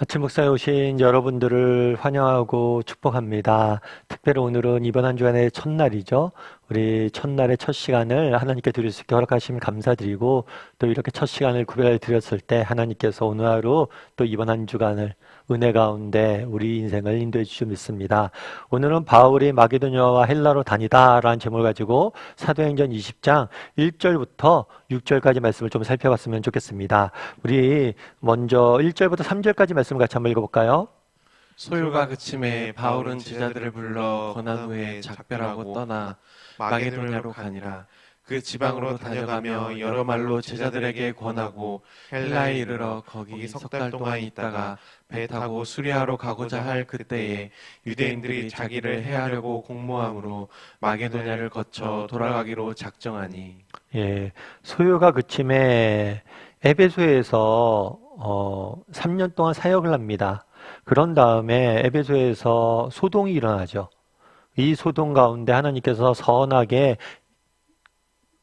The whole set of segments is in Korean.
아침 목사에 오신 여러분들을 환영하고 축복합니다. 특별히 오늘은 이번 한 주간의 첫날이죠. 우리 첫날의 첫 시간을 하나님께 드릴 수 있게 허락하시면 감사드리고, 또 이렇게 첫 시간을 구별해 드렸을 때 하나님께서 오늘 하루 또 이번 한 주간을 은혜 가운데 우리 인생을 인도해 주실 믿습니다. 오늘은 바울이 마게도냐와 헬라로 다니다라는 제목을 가지고 사도행전 20장 1절부터 6절까지 말씀을 좀 살펴봤으면 좋겠습니다. 우리 먼저 1절부터 3절까지 말씀을 같이 한번 읽어볼까요? 소요가 그침에 바울은 제자들을 불러 권한 후에 작별하고 떠나 마게도냐로 가니라. 그 지방으로 다녀가며 여러 말로 제자들에게 권하고 헬라에 이르러 거기 석 달 동안 있다가 배 타고 수리아로 가고자 할 그때에 유대인들이 자기를 해하려고 공모함으로 마게도냐를 거쳐 돌아가기로 작정하니. 예, 소요가 그침에 에베소에서 3년 동안 사역을 합니다. 그런 다음에 에베소에서 소동이 일어나죠. 이 소동 가운데 하나님께서 선하게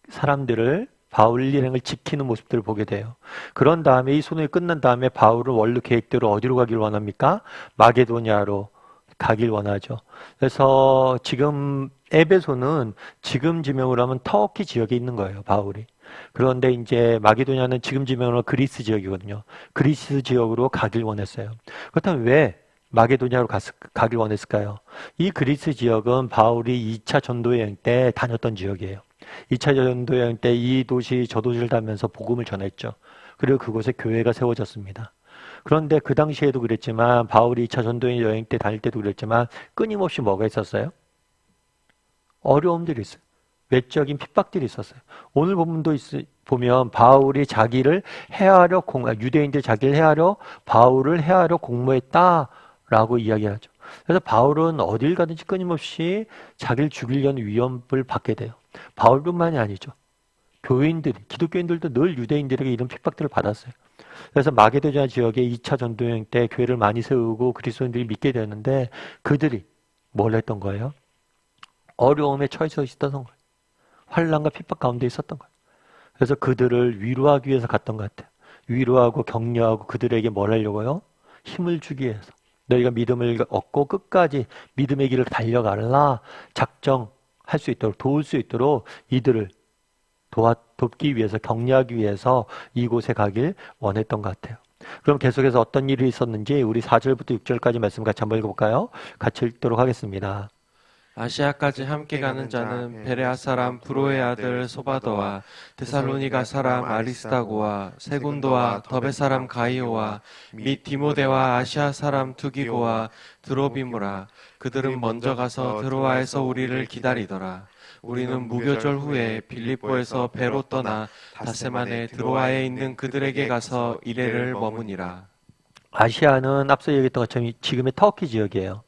사람들을 바울 일행을 지키는 모습들을 보게 돼요. 그런 다음에 이 소동이 끝난 다음에 바울은 원래 계획대로 어디로 가길 원합니까? 마게도냐로 가길 원하죠. 그래서 지금 에베소는 지금 지명으로 하면 터키 지역에 있는 거예요, 바울이. 그런데 이제 마게도냐는 지금 지명으로 그리스 지역이거든요. 그리스 지역으로 가길 원했어요. 그렇다면 왜 마게도냐로 가길 원했을까요? 이 그리스 지역은 바울이 2차 전도 여행 때 다녔던 지역이에요. 2차 전도 여행 때 이 도시 저 도시를 다니면서 복음을 전했죠. 그리고 그곳에 교회가 세워졌습니다. 그런데 그 당시에도 그랬지만 바울이 2차 전도 여행 때 다닐 때도 그랬지만 끊임없이 뭐가 있었어요? 어려움들이 있어요. 외적인 핍박들이 있었어요. 오늘 본문도 보면 바울이 자기를 해하려 유대인들 자기를 해하려 바울을 해하려 공모했다라고 이야기하죠. 그래서 바울은 어딜 가든지 끊임없이 자기를 죽이려는 위협을 받게 돼요. 바울뿐만이 아니죠. 기독교인들도 늘 유대인들에게 이런 핍박들을 받았어요. 그래서 마게도냐 지역에 2차 전도여행 때 교회를 많이 세우고 그리스도인들이 믿게 되는데 그들이 뭘 했던 거예요? 어려움에 처해져 있었던 거예요. 환난과 핍박 가운데 있었던 거예요. 그래서 그들을 위로하기 위해서 갔던 것 같아요. 위로하고 격려하고 그들에게 뭘 하려고요? 힘을 주기 위해서. 너희가 믿음을 얻고 끝까지 믿음의 길을 달려가라 작정할 수 있도록 도울 수 있도록 이들을 돕기 위해서 격려하기 위해서 이곳에 가길 원했던 것 같아요. 그럼 계속해서 어떤 일이 있었는지 우리 4절부터 6절까지 말씀 같이 한번 읽어볼까요? 같이 읽도록 하겠습니다. 아시아까지 함께 가는 자는 베레아 사람 브로의 아들 소바더와 데살로니가 사람 아리스다고와 세군도와 더베 사람 가이오와 및 디모데와 아시아 사람 투기고와 드로비무라. 그들은 먼저 가서 드로아에서 우리를 기다리더라. 우리는 무교절 후에 빌립보에서 배로 떠나 닷새만에 드로아에 있는 그들에게 가서 이레를 머무니라. 아시아는 앞서 얘기했던 것처럼 지금의 터키 지역이에요.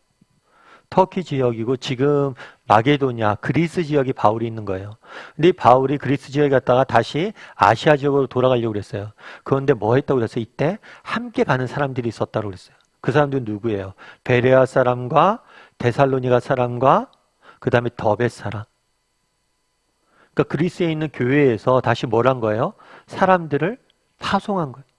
터키 지역이고 지금 마게도냐, 그리스 지역이 바울이 있는 거예요. 근데 이 바울이 그리스 지역에 갔다가 다시 아시아 지역으로 돌아가려고 그랬어요. 그런데 뭐 했다고 그랬어요? 이때 함께 가는 사람들이 있었다고 그랬어요. 그 사람들은 누구예요? 베레아 사람과 데살로니가 사람과 그 다음에 더베 사람. 그러니까 그리스에 있는 교회에서 다시 뭘 한 거예요? 사람들을 파송한 거예요.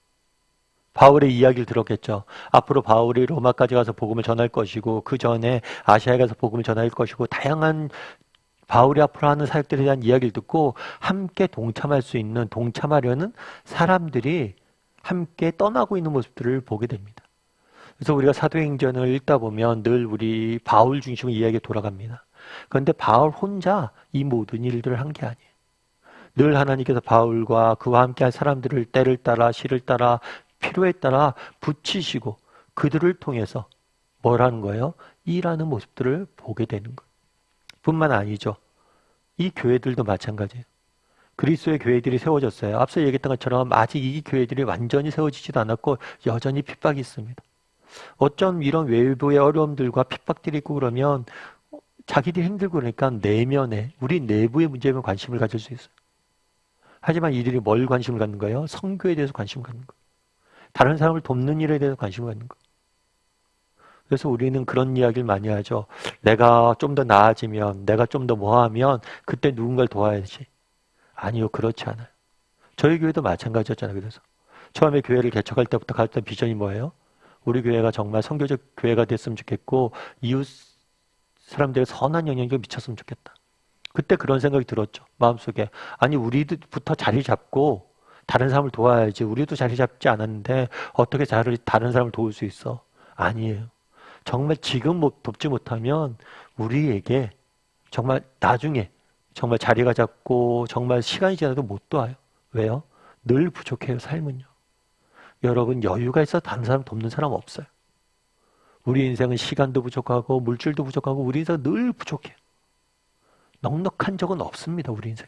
바울의 이야기를 들었겠죠. 앞으로 바울이 로마까지 가서 복음을 전할 것이고 그 전에 아시아에 가서 복음을 전할 것이고 다양한 바울이 앞으로 하는 사역들에 대한 이야기를 듣고 함께 동참하려는 사람들이 함께 떠나고 있는 모습들을 보게 됩니다. 그래서 우리가 사도행전을 읽다 보면 늘 우리 바울 중심의 이야기가 돌아갑니다. 그런데 바울 혼자 이 모든 일들을 한 게 아니에요. 늘 하나님께서 바울과 그와 함께한 사람들을 때를 따라 시를 따라 필요에 따라 붙이시고 그들을 통해서 뭘 하는 거예요? 일하는 모습들을 보게 되는 거예요. 뿐만 아니죠. 이 교회들도 마찬가지예요. 그리스도의 교회들이 세워졌어요. 앞서 얘기했던 것처럼 아직 이 교회들이 완전히 세워지지도 않았고 여전히 핍박이 있습니다. 어쩜 이런 외부의 어려움들과 핍박들이 있고 그러면 자기들이 힘들고 그러니까 내면에 우리 내부의 문제에 관심을 가질 수 있어요. 하지만 이들이 뭘 관심을 갖는 거예요? 선교에 대해서 관심을 갖는 거예요. 다른 사람을 돕는 일에 대해서 관심을 갖는 거예요. 그래서 우리는 그런 이야기를 많이 하죠. 내가 좀 더 나아지면, 내가 좀 더 뭐하면 그때 누군가를 도와야지. 아니요, 그렇지 않아요. 저희 교회도 마찬가지였잖아요. 그래서 처음에 교회를 개척할 때부터 가졌던 비전이 뭐예요? 우리 교회가 정말 선교적 교회가 됐으면 좋겠고 이웃 사람들에게 선한 영향력을 미쳤으면 좋겠다. 그때 그런 생각이 들었죠. 마음속에. 아니 우리부터 자리 잡고 다른 사람을 도와야지. 우리도 자리 잡지 않았는데 어떻게 다른 사람을 도울 수 있어? 아니에요. 정말 지금 돕지 못하면 우리에게 정말 나중에 정말 자리가 잡고 정말 시간이 지나도 못 도와요. 왜요? 늘 부족해요, 삶은요. 여러분 여유가 있어서 다른 사람 돕는 사람 없어요. 우리 인생은 시간도 부족하고 물질도 부족하고 우리 인생은 늘 부족해요. 넉넉한 적은 없습니다, 우리 인생.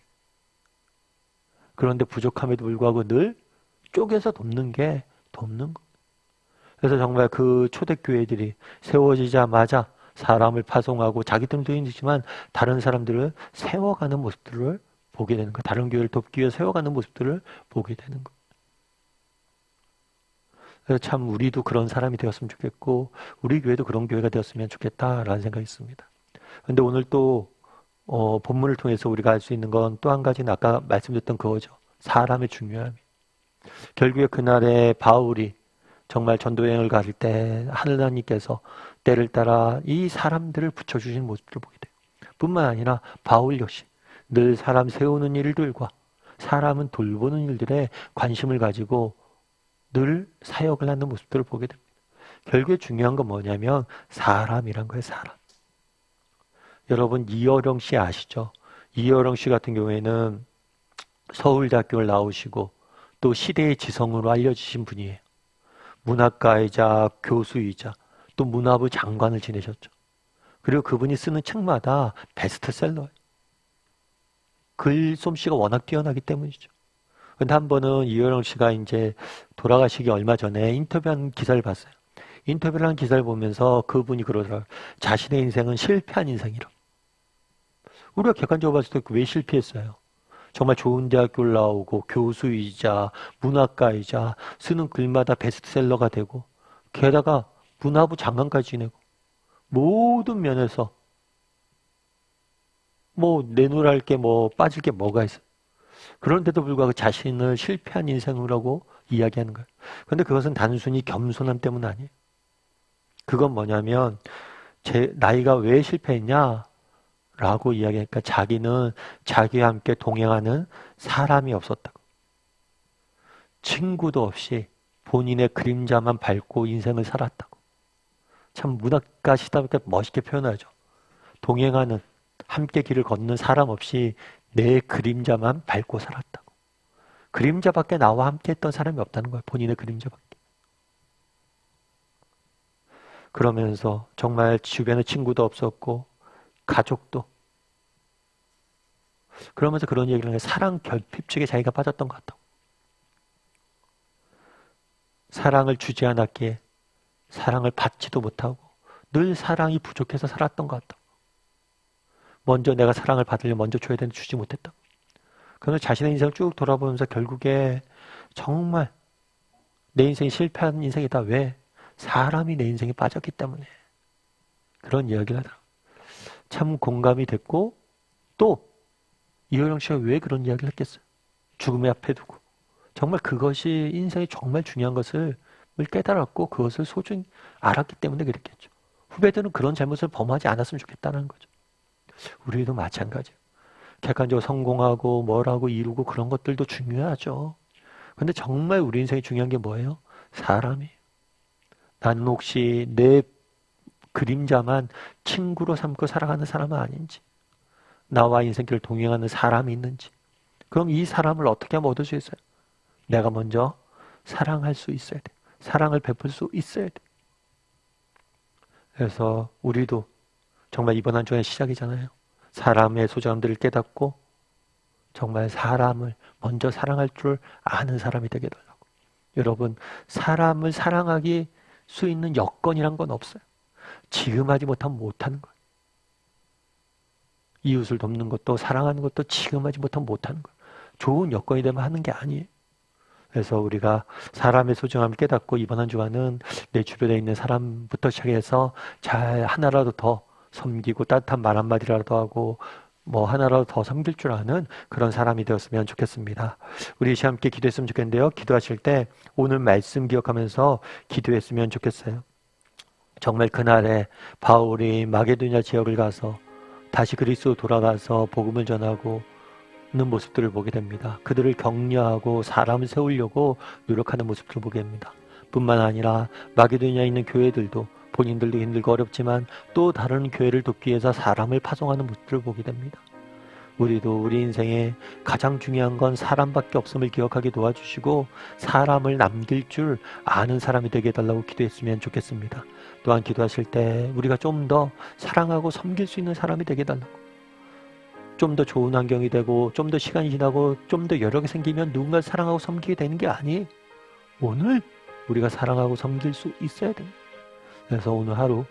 그런데 부족함에도 불구하고 늘 쪼개서 돕는 게 돕는 거. 그래서 정말 그 초대교회들이 세워지자마자 사람을 파송하고 자기들도 힘들지만 다른 사람들을 세워가는 모습들을 보게 되는 거. 다른 교회를 돕기 위해 세워가는 모습들을 보게 되는 거. 그래서 참 우리도 그런 사람이 되었으면 좋겠고 우리 교회도 그런 교회가 되었으면 좋겠다라는 생각이 있습니다. 그런데 오늘 또 본문을 통해서 우리가 알 수 있는 건 또 한 가지는 아까 말씀드렸던 그거죠. 사람의 중요함이. 결국에 그날에 바울이 정말 전도여행을 갈 때 하나님께서 때를 따라 이 사람들을 붙여주신 모습들을 보게 돼요. 뿐만 아니라 바울 역시 늘 사람 세우는 일들과 사람은 돌보는 일들에 관심을 가지고 늘 사역을 하는 모습들을 보게 됩니다. 결국에 중요한 건 뭐냐면 사람이란 거예요. 사람. 여러분 이어령 씨 아시죠? 이어령 씨 같은 경우에는 서울대학교를 나오시고 또 시대의 지성으로 알려지신 분이에요. 문학가이자 교수이자 또 문화부 장관을 지내셨죠. 그리고 그분이 쓰는 책마다 베스트셀러예요. 글솜씨가 워낙 뛰어나기 때문이죠. 근데 한 번은 이어령 씨가 이제 돌아가시기 얼마 전에 인터뷰한 기사를 봤어요. 인터뷰를 한 기사를 보면서 그분이 그러더라고요. 자신의 인생은 실패한 인생이라. 우리가 객관적으로 봤을 때 왜 실패했어요? 정말 좋은 대학교를 나오고 교수이자 문학가이자 쓰는 글마다 베스트셀러가 되고 게다가 문화부 장관까지 지내고 모든 면에서 뭐 내놓을 게 뭐 빠질 게 뭐가 있어요. 그런데도 불구하고 자신을 실패한 인생이라고 이야기하는 거예요. 그런데 그것은 단순히 겸손함 때문 아니에요. 그건 뭐냐면 제 나이가 왜 실패했냐? 라고 이야기하니까 자기는 자기와 함께 동행하는 사람이 없었다고. 친구도 없이 본인의 그림자만 밟고 인생을 살았다고. 참 문학가시다 보니까 멋있게 표현하죠. 동행하는 함께 길을 걷는 사람 없이 내 그림자만 밟고 살았다고. 그림자밖에 나와 함께 했던 사람이 없다는 거예요. 본인의 그림자밖에. 그러면서 정말 주변에 친구도 없었고 가족도. 그러면서 그런 얘기를 해요. 사랑 결핍증에 자기가 빠졌던 것 같다고. 사랑을 주지 않았기에 사랑을 받지도 못하고 늘 사랑이 부족해서 살았던 것 같다고. 먼저 내가 사랑을 받으려면 먼저 줘야 되는데 주지 못했다고. 그러면서 자신의 인생을 쭉 돌아보면서 결국에 정말 내 인생이 실패한 인생이다. 왜? 사람이 내 인생에 빠졌기 때문에. 그런 이야기를 하더라고요. 참 공감이 됐고 또 이효령 씨가 왜 그런 이야기를 했겠어요? 죽음의 앞에 두고. 정말 그것이 인생이 정말 중요한 것을 깨달았고 그것을 소중히 알았기 때문에 그랬겠죠. 후배들은 그런 잘못을 범하지 않았으면 좋겠다는 거죠. 우리도 마찬가지예요. 객관적으로 성공하고 뭘 하고 이루고 그런 것들도 중요하죠. 근데 정말 우리 인생이 중요한 게 뭐예요? 사람이에요. 나는 혹시 내 그림자만 친구로 삼고 살아가는 사람은 아닌지, 나와 인생길을 동행하는 사람이 있는지, 그럼 이 사람을 어떻게 하면 얻을 수 있어요? 내가 먼저 사랑할 수 있어야 돼. 사랑을 베풀 수 있어야 돼. 그래서 우리도 정말 이번 한 주의 시작이잖아요. 사람의 소중함들을 깨닫고 정말 사람을 먼저 사랑할 줄 아는 사람이 되게 되려고. 여러분, 사람을 사랑하기 수 있는 여건이란 건 없어요. 지금 하지 못하면 못하는 거예요. 이웃을 돕는 것도 사랑하는 것도 지금 하지 못하면 못하는 거예요. 좋은 여건이 되면 하는 게 아니에요. 그래서 우리가 사람의 소중함을 깨닫고 이번 한 주간은 내 주변에 있는 사람부터 시작해서 잘 하나라도 더 섬기고 따뜻한 말 한마디라도 하고 뭐 하나라도 더 섬길 줄 아는 그런 사람이 되었으면 좋겠습니다. 우리 시간 함께 기도했으면 좋겠는데요. 기도하실 때 오늘 말씀 기억하면서 기도했으면 좋겠어요. 정말 그날에 바울이 마게도냐 지역을 가서 다시 그리스도 돌아가서 복음을 전하고 는 모습들을 보게 됩니다. 그들을 격려하고 사람을 세우려고 노력하는 모습들을 보게 됩니다. 뿐만 아니라 마게도냐에 있는 교회들도 본인들도 힘들고 어렵지만 또 다른 교회를 돕기 위해서 사람을 파송하는 모습들을 보게 됩니다. 우리도 우리 인생에 가장 중요한 건 사람밖에 없음을 기억하게 도와주시고 사람을 남길 줄 아는 사람이 되게 해달라고 기도했으면 좋겠습니다. 또한 기도하실 때 우리가 좀 더 사랑하고 섬길 수 있는 사람이 되게 해달라고, 좀 더 좋은 환경이 되고 좀 더 시간이 지나고 좀 더 여력이 생기면 누군가를 사랑하고 섬기게 되는 게 아니에요. 오늘 우리가 사랑하고 섬길 수 있어야 됩니다. 그래서 오늘 하루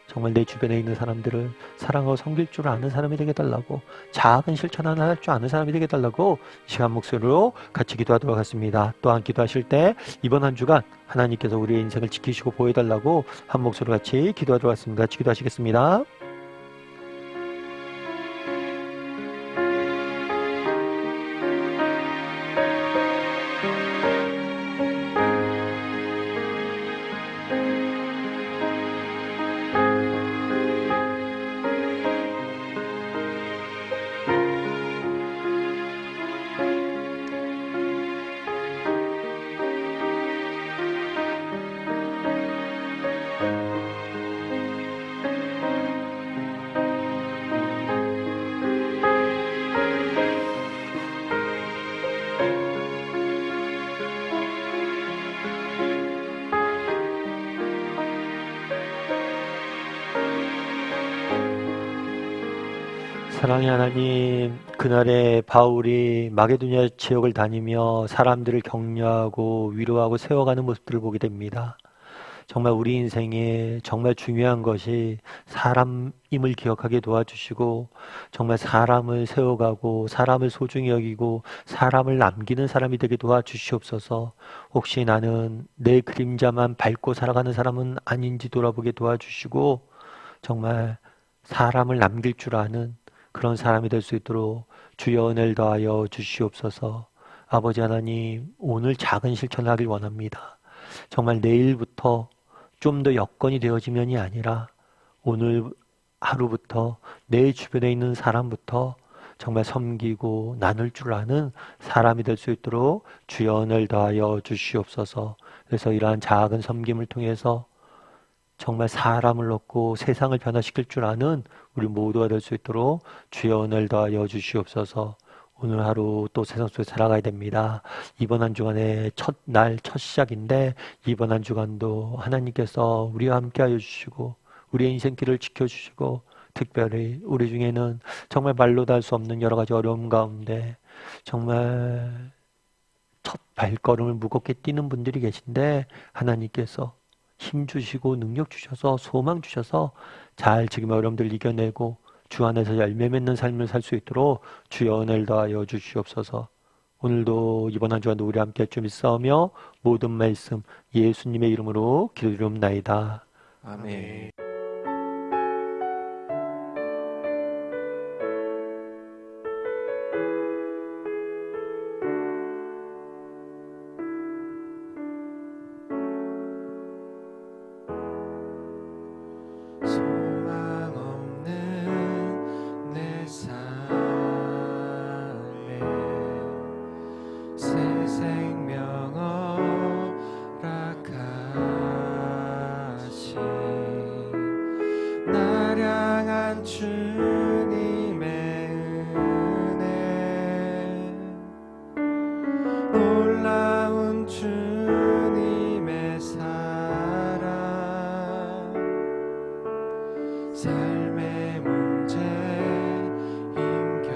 정말 내 주변에 있는 사람들을 사랑하고 섬길 줄 아는 사람이 되게 해달라고, 작은 실천 하나 할 줄 아는 사람이 되게 해달라고 시간 목소리로 같이 기도하도록 하겠습니다. 또한 기도하실 때 이번 한 주간 하나님께서 우리의 인생을 지키시고 보호해달라고 한 목소리로 같이 기도하도록 하겠습니다. 같이 기도하시겠습니다. 사랑의 하나님, 그날에 바울이 마게도냐 지역을 다니며 사람들을 격려하고 위로하고 세워가는 모습들을 보게 됩니다. 정말 우리 인생에 정말 중요한 것이 사람임을 기억하게 도와주시고 정말 사람을 세워가고 사람을 소중히 여기고 사람을 남기는 사람이 되게 도와주시옵소서. 혹시 나는 내 그림자만 밟고 살아가는 사람은 아닌지 돌아보게 도와주시고 정말 사람을 남길 줄 아는 그런 사람이 될 수 있도록 주여 은혜를 더하여 주시옵소서. 아버지 하나님, 오늘 작은 실천을 하길 원합니다. 정말 내일부터 좀 더 여건이 되어지면이 아니라 오늘 하루부터 내 주변에 있는 사람부터 정말 섬기고 나눌 줄 아는 사람이 될 수 있도록 주여 은혜를 더하여 주시옵소서. 그래서 이러한 작은 섬김을 통해서 정말 사람을 얻고 세상을 변화시킬 줄 아는 우리 모두가 될 수 있도록 주여 은혜를 더하여 주시옵소서. 오늘 하루 또 세상 속에 살아가야 됩니다. 이번 한 주간의 첫날 첫 시작인데 이번 한 주간도 하나님께서 우리와 함께 하여 주시고 우리의 인생길을 지켜주시고 특별히 우리 중에는 정말 말로도 할 수 없는 여러 가지 어려움 가운데 정말 첫 발걸음을 무겁게 뛰는 분들이 계신데 하나님께서 힘 주시고 능력 주셔서 소망 주셔서 잘 지금 어려움들 이겨내고 주 안에서 열매 맺는 삶을 살 수 있도록 주여 은혜를 더하여 주시옵소서. 오늘도 이번 한 주간도 우리 함께 좀 있사오며 모든 말씀 예수님의 이름으로 기도드리옵나이다. 아멘. 소망 없는 내 삶에 새 생명 허락하신 날 향한 주님의 은혜 놀라운 주님의 사랑 삶의 문제 힘겨